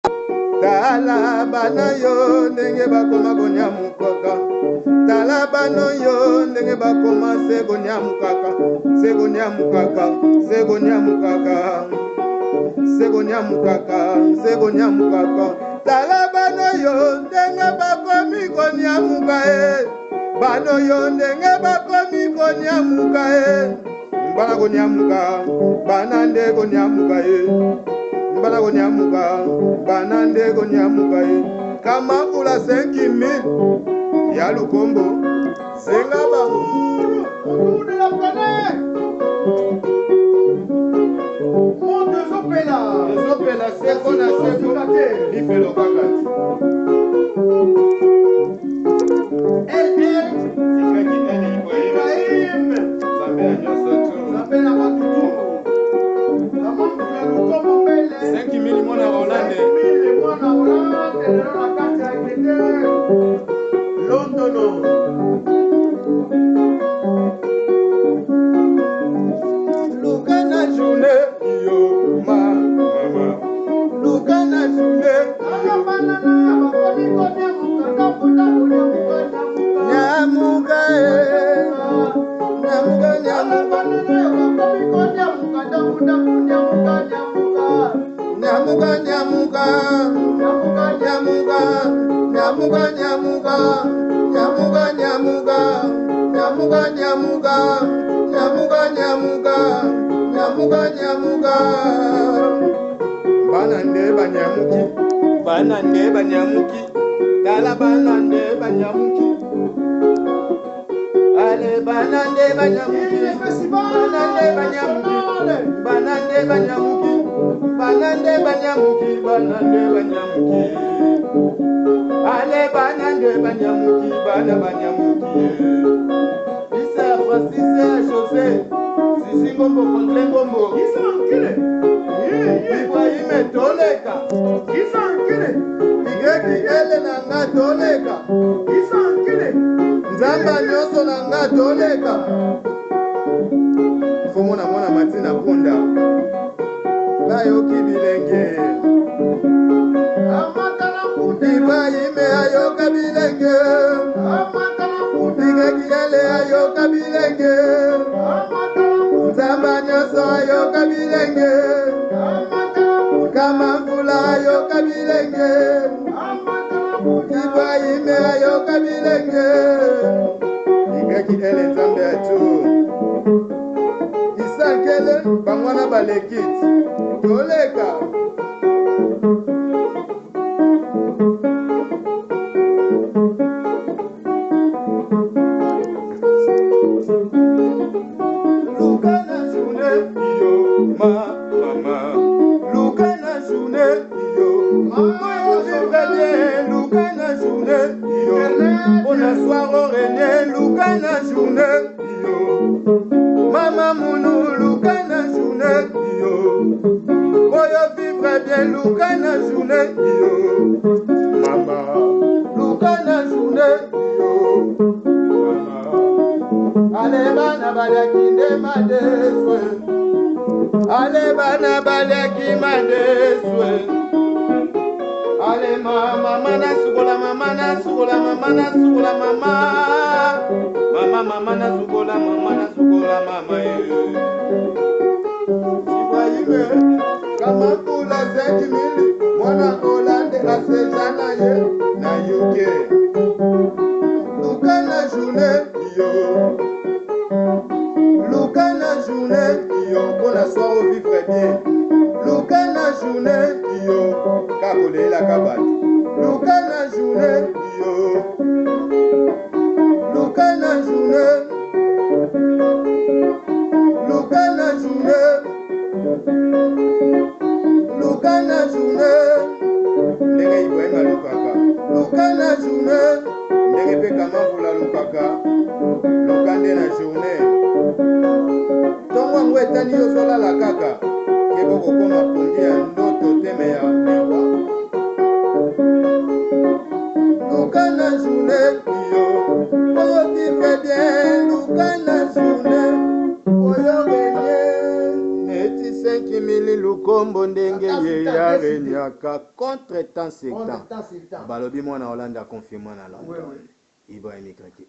Tala bana yo ndenge bakoma konyamukaka. Tala bano yo ndenge bakoma segonyamukaka. Segonyamukaka, segonyamukaka. Segonyamukaka, segonyamukaka. Tala bano yo ndenge bakomi konyamuka Bano yo ndenge bakomi konyamuka Mbala konyamuka, banande konyamuka Mbala konyamuka, banande konyamuka Kama kula 5,000 ya Lukombo. Senga bango autour de la planète. Monde Zopela, sekona Lifelo kakati. Ibrahim Zambe anyoso tu. Zambe na matutu. Kama kuna Lukombo mbele. 5,000 mwana Hollande. 5,000 mwana Hollande leo na kati ya kete. Londono. Lukana june yo mama. Lukana june yo nyamuga. Banande banyamuki. Tala banande banyamuki. Ale banande banyamuki. Banande banyamuki. Banande banyamuki. Banande banyamuki. Banande banyamuki. Ale banande banyamuki. Bana banyamuki. Isa Francis José. Sisi Ngombo Franklin Ngombo. Isa Nkile. Ibrahim Toleka. Isa Nkile. Igeki ele na nga Toleka. Isa Nkile. Nzamba nyoso na nga Toleka. Fomo na mwana Matina Punda. Bayoki bilenge. Amatana Punda. Ibrahim ayoka bilenge. Amatana Punda. Igeki ele ayoka bilenge. Nzamba nyoso ayoka bilenge. Kama mvula ayoka bilenge. Ibrahim ayoka bilenge. Igeki ele nzambe atu. Isankele bangwana balekit. Toleka. Lukana june yo mama. Lukana june yo mama. Lukana june yo. Bonsoir René. Lukana june yo. Mama Mounou. Lukana june yo. Boyo vivre bien. Lukana june yo. Mama. Lukana june yo. Mama. Ale bana balaki nde madeswe. Ale bana balaki madeswe. Ale mama mana sukola mama na sukola mama na sukola mama. Mama na sukola mama na sukola mama Ibrahim kama kula 5,000 mwana Hollande asejana ye na UK. Lukana journée yo. Lukana journée yo. Bona soir au vivre bien. Lukana journée yo. Kabole la kabati. Lukana journée yo. Lukana journée. Lukana journée. Lukana journée. Ndenge Ibrahim alukaka. Lukana journée. Ndenge pe kama vula lukaka. Lukande na journée. Tongo ngwetani yo sola la kaka. Kebo kokoma pundi ya ndoto teme ya mewa. Lukana journée yo. Oyo vivre bien. Lukana journée. Oyo genye. Neti 5,000 Lukombo ndenge ye ya renyaka. Contre-temps, c'est Contre temps. temps, c'est le temps. Balobi mwana Hollande a confirmé na Oui, London. oui. Ibrahim Kraki.